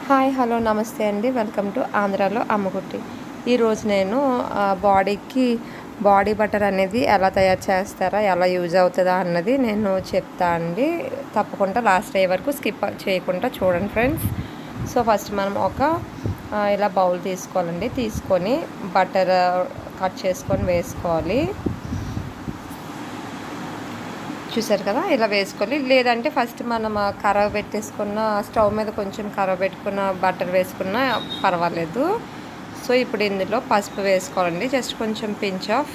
Hi hello నమస్తే అండి. Welcome to ఆంధ్రాలో అమ్మ కుట్టి. ఈరోజు నేను బాడీ బటర్ అనేది ఎలా తయారు చేస్తారా, ఎలా యూజ్ అవుతుందా అన్నది నేను చెప్తా అండి. తప్పకుండా లాస్ట్ అయ్యే వరకు స్కిప్ చేయకుండా చూడండి ఫ్రెండ్స్. సో ఫస్ట్ మనం ఇలా బౌల్ తీసుకోవాలండి. తీసుకొని బటర్ కట్ చేసుకొని వేసుకోవాలి. చూసారు కదా, ఇలా వేసుకోవాలి. లేదంటే ఫస్ట్ మనం కరవ పెట్టేసుకున్న స్టవ్ మీద కొంచెం కరవ పెట్టుకున్న బటర్ వేసుకున్న పర్వాలేదు. సో ఇప్పుడు ఇందులో పసుపు వేసుకోవాలండి. జస్ట్ కొంచెం పించ్ ఆఫ్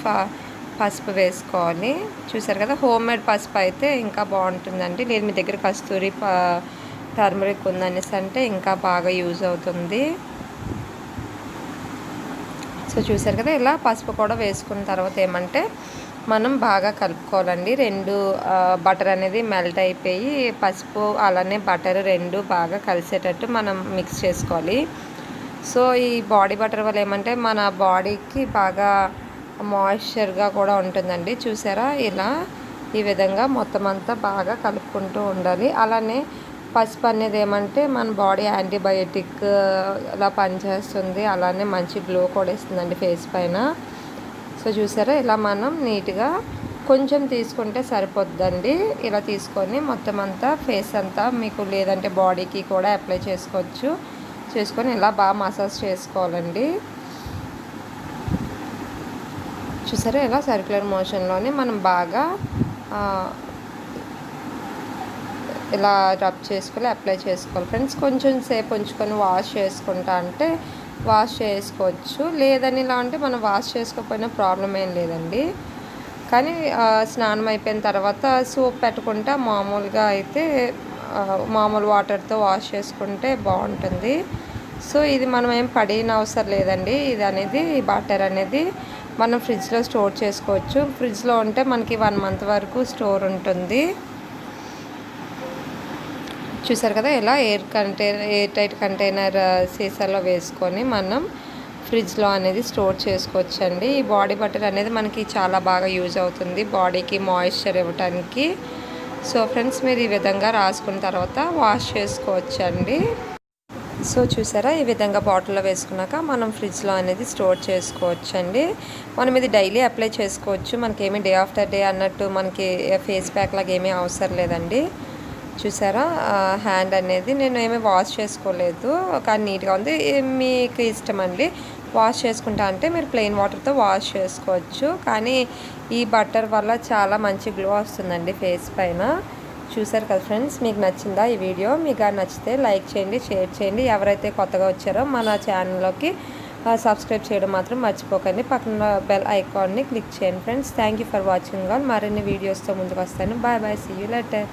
పసుపు వేసుకోవాలి. చూసారు కదా, హోమ్ మేడ్ పసుపు అయితే ఇంకా బాగుంటుందండి. లేదు మీ దగ్గర కస్తూరి టర్మరిక్ ఉందనేసి అంటే ఇంకా బాగా యూజ్ అవుతుంది. సో చూసారు కదా, ఇలా పసుపు కూడా వేసుకున్న తర్వాత ఏమంటే మనం బాగా కలుపుకోవాలండి. బటర్ అనేది మెల్ట్ అయిపోయి పసుపు అలానే బటర్ రెండు బాగా కలిసేటట్టు మనం మిక్స్ చేసుకోవాలి. సో ఈ బాడీ బటర్ వల్ల ఏమంటే మన బాడీకి బాగా మాయిశ్చర్గా కూడా ఉంటుందండి. చూసారా, ఈ విధంగా మొత్తం అంతా బాగా కలుపుకుంటూ ఉండాలి. అలానే పసుపు అనేది ఏమంటే మన బాడీ యాంటీబయోటిక్ ఇలా పనిచేస్తుంది. అలానే మంచి గ్లో కూడా ఇస్తుందండి ఫేస్ పైన. సో చూసారా, ఇలా మనం నీట్గా కొంచెం తీసుకుంటే సరిపోద్దండి. ఇలా తీసుకొని మొత్తం అంతా ఫేస్ అంతా మీకు లేదంటే బాడీకి కూడా అప్లై చేసుకొని ఇలా బాగా మసాజ్ చేసుకోవాలండి. చూసారా, ఇలా సర్క్యులర్ మోషన్లోనే మనం బాగా ఇలా రబ్ చేసుకొని అప్లై చేసుకోవాలి ఫ్రెండ్స్. కొంచెం సేపు ఉంచుకొని వాష్ చేసుకుంటా అంటే వాష్ చేసుకోవచ్చు. లేదని ఇలా అంటే మనం వాష్ చేసుకోకపోయినా ప్రాబ్లం ఏం లేదండి. కానీ స్నానం అయిపోయిన తర్వాత సోప్ పెట్టుకుంటే మామూలుగా అయితే మామూలు వాటర్తో వాష్ చేసుకుంటే బాగుంటుంది. సో ఇది మనం ఏం పడిన అవసరం లేదండి. ఈ బటర్ అనేది మనం ఫ్రిడ్జ్లో స్టోర్ చేసుకోవచ్చు. ఫ్రిడ్జ్లో ఉంటే మనకి 1 మంత్ వరకు స్టోర్ ఉంటుంది. చూసారు కదా, ఇలా ఎయిర్ టైట్ కంటైనర్ సీసాలో వేసుకొని మనం ఫ్రిడ్జ్లో అనేది స్టోర్ చేసుకోవచ్చండి. ఈ బాడీ బటర్ అనేది మనకి చాలా బాగా యూజ్ అవుతుంది బాడీకి మాయిశ్చర్ ఇవ్వటానికి. సో ఫ్రెండ్స్, మీరు ఈ విధంగా రాసుకున్న తర్వాత వాష్ చేసుకోవచ్చండి. సో చూసారా, ఈ విధంగా బాటిల్లో వేసుకున్నాక మనం ఫ్రిడ్జ్లో అనేది స్టోర్ చేసుకోవచ్చండి. మనం ఇది డైలీ అప్లై చేసుకోవచ్చు. మనకేమీ డే ఆఫ్టర్ డే అన్నట్టు మనకి ఫేస్ ప్యాక్ లాగా ఏమీ అవసరం లేదండి. చూసారా, హ్యాండ్ అనేది నేను ఏమీ వాష్ చేసుకోలేదు, కానీ నీట్గా ఉంది. మీకు ఇష్టం అండి, వాష్ చేసుకుంటా అంటే మీరు ప్లెయిన్ వాటర్తో వాష్ చేసుకోవచ్చు. కానీ ఈ బటర్ వల్ల చాలా మంచి గ్లో వస్తుందండి ఫేస్ పైన. చూసారు కదా ఫ్రెండ్స్, మీకు నచ్చిందా ఈ వీడియో? మీకు నచ్చితే లైక్ చేయండి, షేర్ చేయండి. ఎవరైతే కొత్తగా వచ్చారో మన ఛానల్లోకి సబ్స్క్రైబ్ చేయడం మాత్రం మర్చిపోకండి. పక్కన బెల్ ఐకాన్ని క్లిక్ చేయండి friends. Thank you for watching all. మరిన్ని వీడియోస్తో ముందుకు వస్తాను. Bye bye, see you later.